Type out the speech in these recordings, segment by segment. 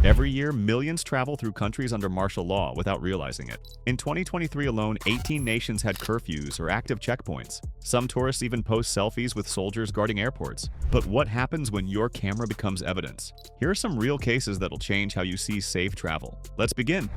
Every year, millions travel through countries under martial law without realizing it. In 2023 alone, 18 nations had curfews or active checkpoints. Some tourists even post selfies with soldiers guarding airports. But what happens when your camera becomes evidence? Here are some real cases that'll change how you see safe travel. Let's begin.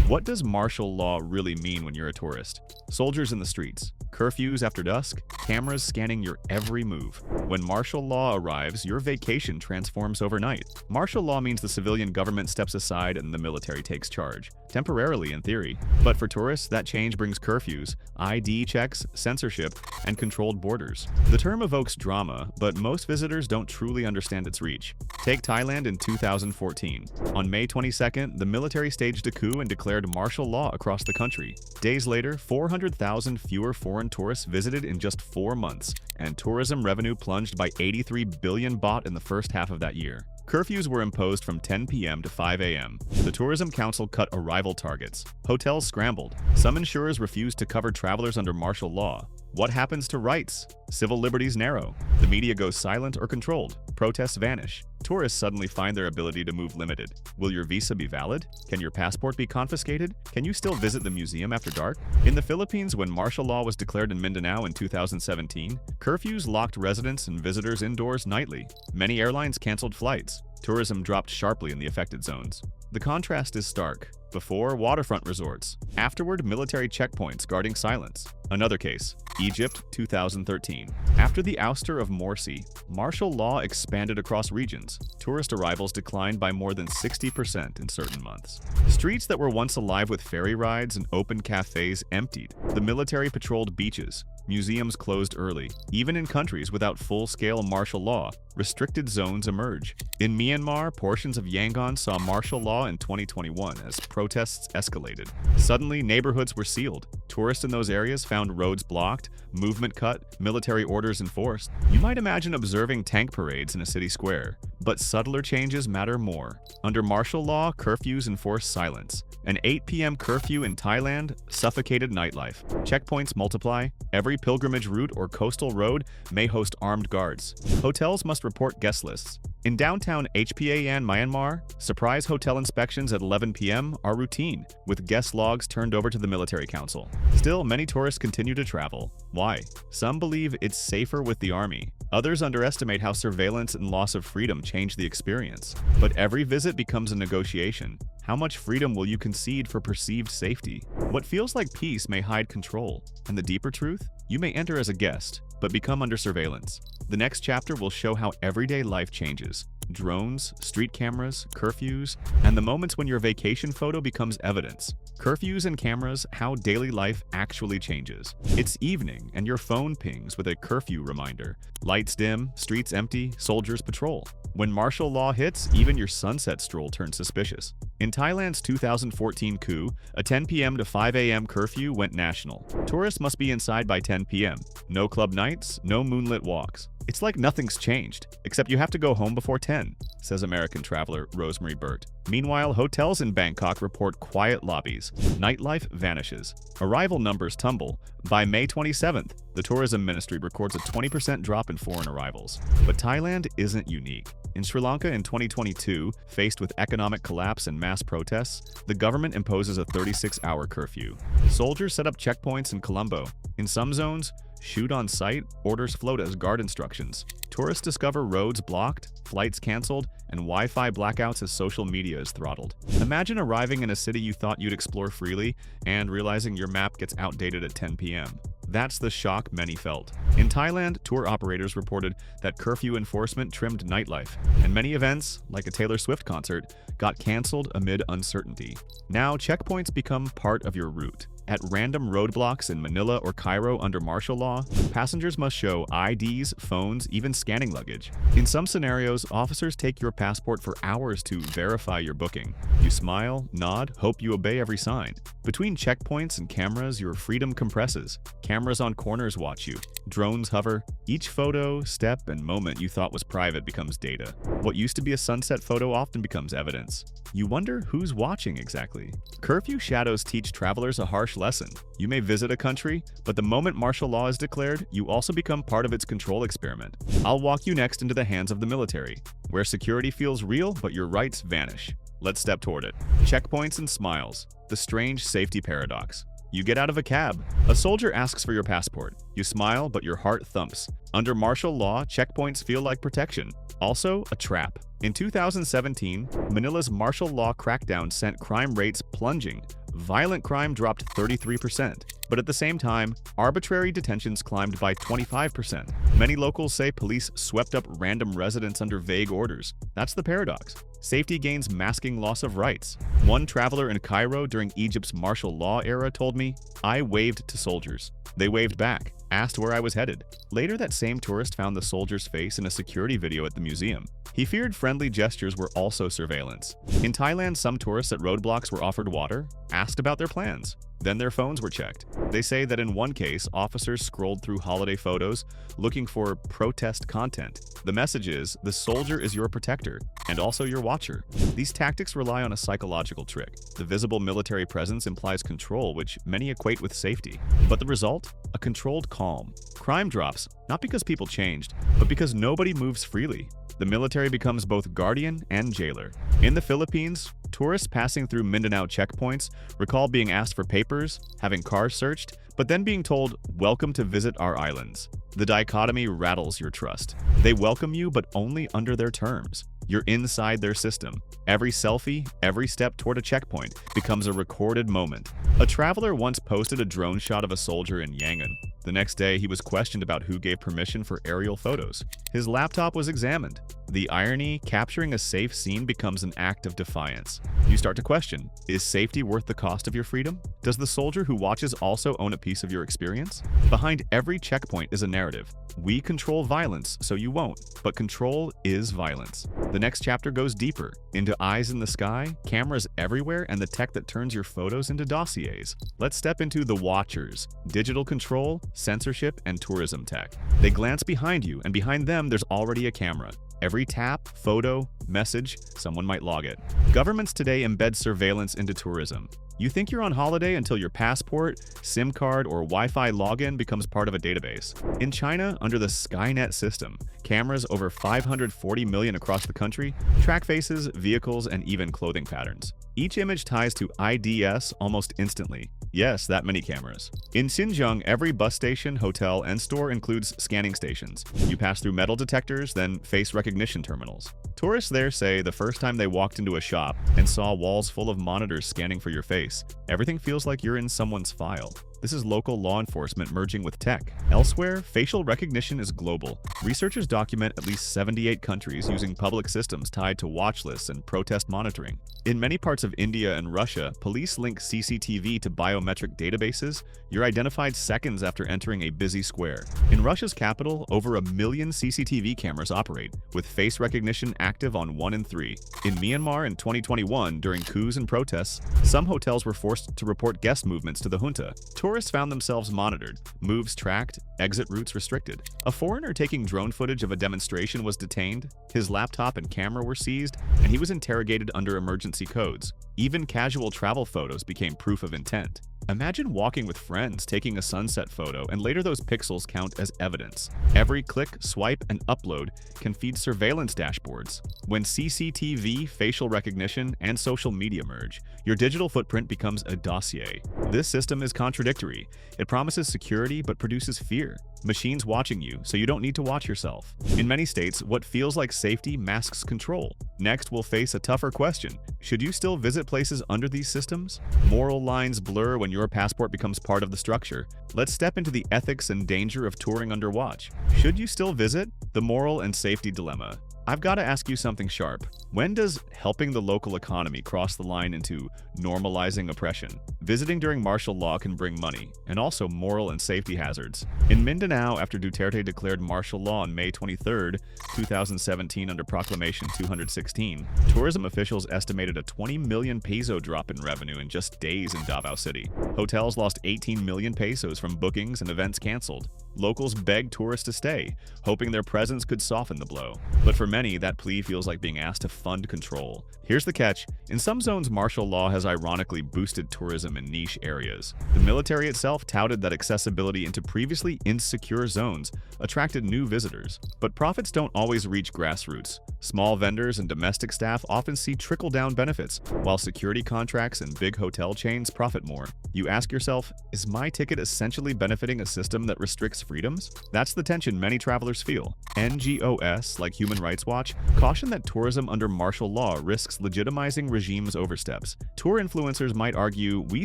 What does martial law really mean when you're a tourist? Soldiers in the streets, curfews after dusk, cameras scanning your every move. When martial law arrives, your vacation transforms overnight. Martial law means the civilian government steps aside and the military takes charge, temporarily in theory. But for tourists, that change brings curfews, ID checks, censorship, and controlled borders. The term evokes drama, but most visitors don't truly understand its reach. Take Thailand in 2014. On May 22nd, the military staged a coup and declared martial law across the country. Days later, 400,000 fewer foreign tourists visited in just 4 months, and tourism revenue plunged by 83 billion baht in the first half of that year. Curfews were imposed from 10 p.m. to 5 a.m. The Tourism Council cut arrival targets. Hotels scrambled. Some insurers refused to cover travelers under martial law. What happens to rights? Civil liberties narrow. The media goes silent or controlled. Protests vanish. Tourists suddenly find their ability to move limited. Will your visa be valid? Can your passport be confiscated? Can you still visit the museum after dark? In the Philippines, when martial law was declared in Mindanao in 2017, curfews locked residents and visitors indoors nightly. Many airlines canceled flights. Tourism dropped sharply in the affected zones. The contrast is stark. Before, waterfront resorts. Afterward, military checkpoints guarding silence. Another case, Egypt, 2013. After the ouster of Morsi, martial law expanded across regions. Tourist arrivals declined by more than 60% in certain months. Streets that were once alive with ferry rides and open cafes emptied. The military patrolled beaches. Museums closed early. Even in countries without full-scale martial law, restricted zones emerge. In Myanmar, portions of Yangon saw martial law in 2021 as protests escalated. Suddenly, neighborhoods were sealed. Tourists in those areas found roads blocked, movement cut, military orders enforced. You might imagine observing tank parades in a city square, but subtler changes matter more. Under martial law, curfews enforce silence. An 8 p.m. curfew in Thailand suffocated nightlife. Checkpoints multiply. Every pilgrimage route or coastal road may host armed guards. Hotels must report guest lists. In downtown HPAN, Myanmar, surprise hotel inspections at 11 p.m. are routine, with guest logs turned over to the military council. Still, many tourists continue to travel. Why? Some believe it's safer with the army. Others underestimate how surveillance and loss of freedom change the experience. But every visit becomes a negotiation. How much freedom will you concede for perceived safety? What feels like peace may hide control. And the deeper truth? You may enter as a guest, but become under surveillance. The next chapter will show how everyday life changes. Drones, street cameras, curfews, and the moments when your vacation photo becomes evidence. Curfews and cameras, how daily life actually changes. It's evening and your phone pings with a curfew reminder. Lights dim, streets empty, soldiers patrol. When martial law hits, even your sunset stroll turns suspicious. In Thailand's 2014 coup, a 10 p.m. to 5 a.m. curfew went national. Tourists must be inside by 10 p.m. No club nights, no moonlit walks. It's like nothing's changed, except you have to go home before 10, says American traveler Rosemary Burt. Meanwhile, hotels in Bangkok report quiet lobbies. Nightlife vanishes. Arrival numbers tumble. By May 27th, the tourism ministry records a 20% drop in foreign arrivals. But Thailand isn't unique. In Sri Lanka in 2022, faced with economic collapse and mass protests, the government imposes a 36-hour curfew. Soldiers set up checkpoints in Colombo. In some zones, shoot on sight orders float as guard instructions. Tourists discover roads blocked, flights canceled, and Wi-Fi blackouts as social media is throttled. Imagine arriving in a city you thought you'd explore freely and realizing your map gets outdated at 10 p.m. That's the shock many felt. In Thailand, tour operators reported that curfew enforcement trimmed nightlife, and many events, like a Taylor Swift concert, got canceled amid uncertainty. Now, checkpoints become part of your route. At random roadblocks in Manila or Cairo under martial law, passengers must show IDs, phones, even scanning luggage. In some scenarios, officers take your passport for hours to verify your booking. You smile, nod, hope you obey every sign. Between checkpoints and cameras, your freedom compresses. Cameras on corners watch you. Drones hover. Each photo, step, and moment you thought was private becomes data. What used to be a sunset photo often becomes evidence. You wonder who's watching exactly. Curfew shadows teach travelers a harsh harsh lesson. You may visit a country, but the moment martial law is declared, you also become part of its control experiment. I'll walk you next into the hands of the military, where security feels real but your rights vanish. Let's step toward it. Checkpoints and smiles. The strange safety paradox. You get out of a cab. A soldier asks for your passport. You smile, but your heart thumps. Under martial law, checkpoints feel like protection. Also, a trap. In 2017, Manila's martial law crackdown sent crime rates plunging. Violent crime dropped 33%, but at the same time, arbitrary detentions climbed by 25%. Many locals say police swept up random residents under vague orders. That's the paradox. Safety gains masking loss of rights. One traveler in Cairo during Egypt's martial law era told me, "I waved to soldiers. They waved back, asked where I was headed." Later, that same tourist found the soldier's face in a security video at the museum. He feared friendly gestures were also surveillance. In Thailand, some tourists at roadblocks were offered water, asked about their plans. Then their phones were checked. They say that in one case, officers scrolled through holiday photos looking for protest content. The message is, the soldier is your protector and also your watcher. These tactics rely on a psychological trick. The visible military presence implies control, which many equate with safety. But the result? A controlled calm. Crime drops, not because people changed, but because nobody moves freely. The military becomes both guardian and jailer. In the Philippines, tourists passing through Mindanao checkpoints recall being asked for papers, having cars searched, but then being told, "Welcome to visit our islands." The dichotomy rattles your trust. They welcome you, but only under their terms. You're inside their system. Every selfie, every step toward a checkpoint becomes a recorded moment. A traveler once posted a drone shot of a soldier in Yangon. The next day, he was questioned about who gave permission for aerial photos. His laptop was examined. The irony, capturing a safe scene becomes an act of defiance. You start to question, is safety worth the cost of your freedom? Does the soldier who watches also own a piece of your experience? Behind every checkpoint is a narrative. We control violence, so you won't, but control is violence. The next chapter goes deeper, into eyes in the sky, cameras everywhere, and the tech that turns your photos into dossiers. Let's step into the watchers, digital control, censorship, and tourism tech. They glance behind you, and behind them there's already a camera. Every tap, photo, message, someone might log it. Governments today embed surveillance into tourism. You think you're on holiday until your passport, SIM card, or Wi-Fi login becomes part of a database. In China, under the Skynet system, cameras over 540 million across the country track faces, vehicles, and even clothing patterns. Each image ties to IDS almost instantly. Yes, that many cameras. In Xinjiang, every bus station, hotel, and store includes scanning stations. You pass through metal detectors, then face recognition terminals. Tourists there say the first time they walked into a shop and saw walls full of monitors scanning for your face, everything feels like you're in someone's file. This is local law enforcement merging with tech. Elsewhere, facial recognition is global. Researchers document at least 78 countries using public systems tied to watch lists and protest monitoring. In many parts of India and Russia, police link CCTV to biometric databases. You're identified seconds after entering a busy square. In Russia's capital, over 1 million CCTV cameras operate, with face recognition active on 1 in 3. In Myanmar in 2021, during coups and protests, some hotels were forced to report guest movements to the junta. Tourists found themselves monitored, moves tracked, exit routes restricted. A foreigner taking drone footage of a demonstration was detained, his laptop and camera were seized, and he was interrogated under emergency codes. Even casual travel photos became proof of intent. Imagine walking with friends, taking a sunset photo, and later those pixels count as evidence. Every click, swipe, and upload can feed surveillance dashboards. When CCTV, facial recognition, and social media merge, your digital footprint becomes a dossier. This system is contradictory. It promises security but produces fear. Machines watching you, so you don't need to watch yourself. In many states, what feels like safety masks control. Next, we'll face a tougher question. Should you still visit places under these systems? Moral lines blur when your passport becomes part of the structure. Let's step into the ethics and danger of touring under watch. Should you still visit? The moral and safety dilemma. I've got to ask you something sharp. When does helping the local economy cross the line into normalizing oppression? Visiting during martial law can bring money, and also moral and safety hazards. In Mindanao, after Duterte declared martial law on May 23, 2017 under Proclamation 216, tourism officials estimated a 20 million peso drop in revenue in just days in Davao City. Hotels lost 18 million pesos from bookings and events canceled. Locals begged tourists to stay, hoping their presence could soften the blow. But for many, that plea feels like being asked to fund control. Here's the catch. In some zones, martial law has ironically boosted tourism tourism in niche areas. The military itself touted that accessibility into previously insecure zones attracted new visitors. But profits don't always reach grassroots. Small vendors and domestic staff often see trickle-down benefits, while security contracts and big hotel chains profit more. You ask yourself, is my ticket essentially benefiting a system that restricts freedoms? That's the tension many travelers feel. NGOs, like Human Rights Watch, caution that tourism under martial law risks legitimizing regimes' oversteps. Tour influencers might argue, we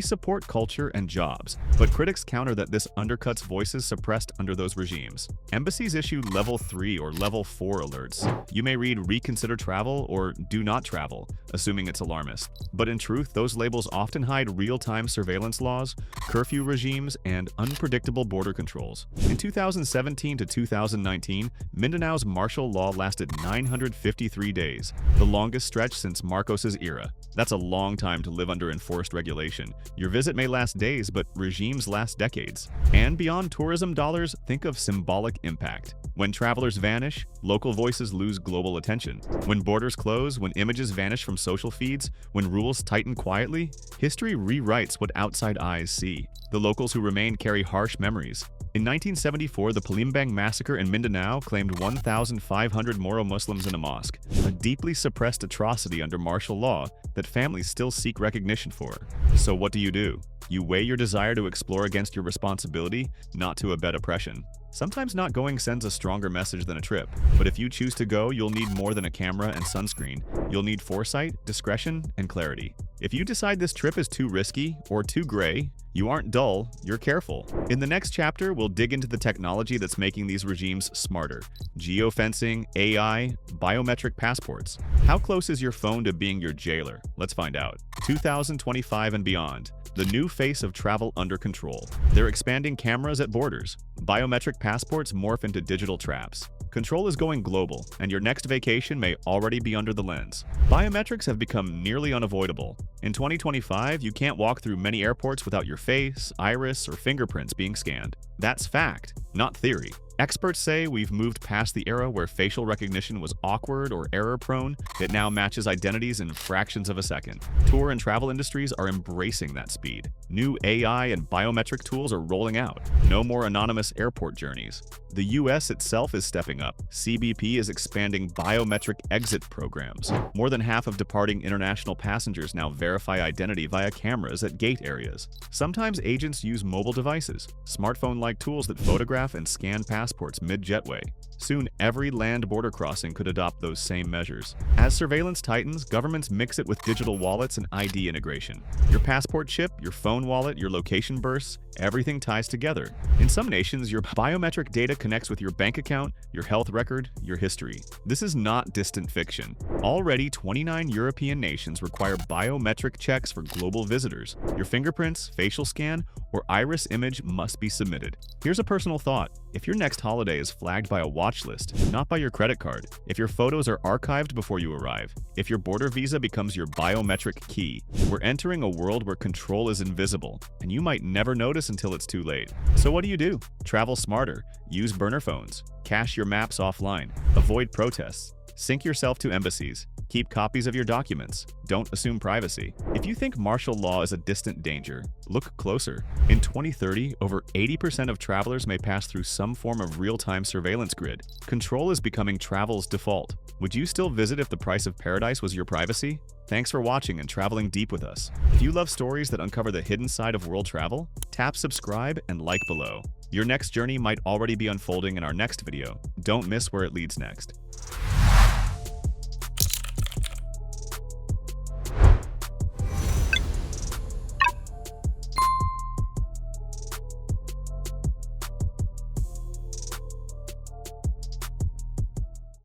support culture and jobs, but critics counter that this undercuts voices suppressed under those regimes. Embassies issue Level 3 or Level 4 alerts. You may read reconsider travel or do not travel, assuming it's alarmist. But in truth, those labels often hide real-time surveillance laws, curfew regimes, and unpredictable border controls. In 2017 to 2019, Mindanao's martial law lasted 953 days, the longest stretch since Marcos's era. That's a long time to live under enforced regulation. Your visit may last days, but regimes last decades. And beyond tourism dollars, think of symbolic impact. When travelers vanish, local voices lose global attention. When borders close, when images vanish from social feeds, when rules tighten quietly, history rewrites what outside eyes see. The locals who remain carry harsh memories. In 1974, the Palembang massacre in Mindanao claimed 1,500 Moro Muslims in a mosque, a deeply suppressed atrocity under martial law that families still seek recognition for. So what do? You weigh your desire to explore against your responsibility, not to abet oppression. Sometimes not going sends a stronger message than a trip, but if you choose to go, you'll need more than a camera and sunscreen. You'll need foresight, discretion, and clarity. If you decide this trip is too risky or too gray, you aren't dull, you're careful. In the next chapter, we'll dig into the technology that's making these regimes smarter. Geofencing, AI, biometric passports. How close is your phone to being your jailer? Let's find out. 2025 and beyond. The new face of travel under control. They're expanding cameras at borders. Biometric passports morph into digital traps. Control is going global, and your next vacation may already be under the lens. Biometrics have become nearly unavoidable. In 2025, you can't walk through many airports without your face, iris, or fingerprints being scanned. That's fact, not theory. Experts say we've moved past the era where facial recognition was awkward or error-prone. It now matches identities in fractions of a second. Tour and travel industries are embracing that speed. New AI and biometric tools are rolling out. No more anonymous airport journeys. The US itself is stepping up. CBP is expanding biometric exit programs. More than half of departing international passengers now verify identity via cameras at gate areas. Sometimes agents use mobile devices, smartphone-like tools that photograph and scan passports mid-jetway. Soon, every land border crossing could adopt those same measures. As surveillance tightens, governments mix it with digital wallets and ID integration. Your passport chip, your phone wallet, your location bursts, everything ties together. In some nations, your biometric data connects with your bank account, your health record, your history. This is not distant fiction. Already, 29 European nations require biometric checks for global visitors. Your fingerprints, facial scan, or iris image must be submitted. Here's a personal thought. If your next holiday is flagged by a watch list, not by your credit card, if your photos are archived before you arrive, if your border visa becomes your biometric key, we're entering a world where control is invisible, and you might never notice until it's too late. So what do? Travel smarter. Use burner phones. Cache your maps offline. Avoid protests. Sync yourself to embassies. Keep copies of your documents. Don't assume privacy. If you think martial law is a distant danger, look closer. In 2030, over 80% of travelers may pass through some form of real-time surveillance grid. Control is becoming travel's default. Would you still visit if the price of paradise was your privacy? Thanks for watching and traveling deep with us. If you love stories that uncover the hidden side of world travel, tap subscribe and like below. Your next journey might already be unfolding in our next video. Don't miss where it leads next.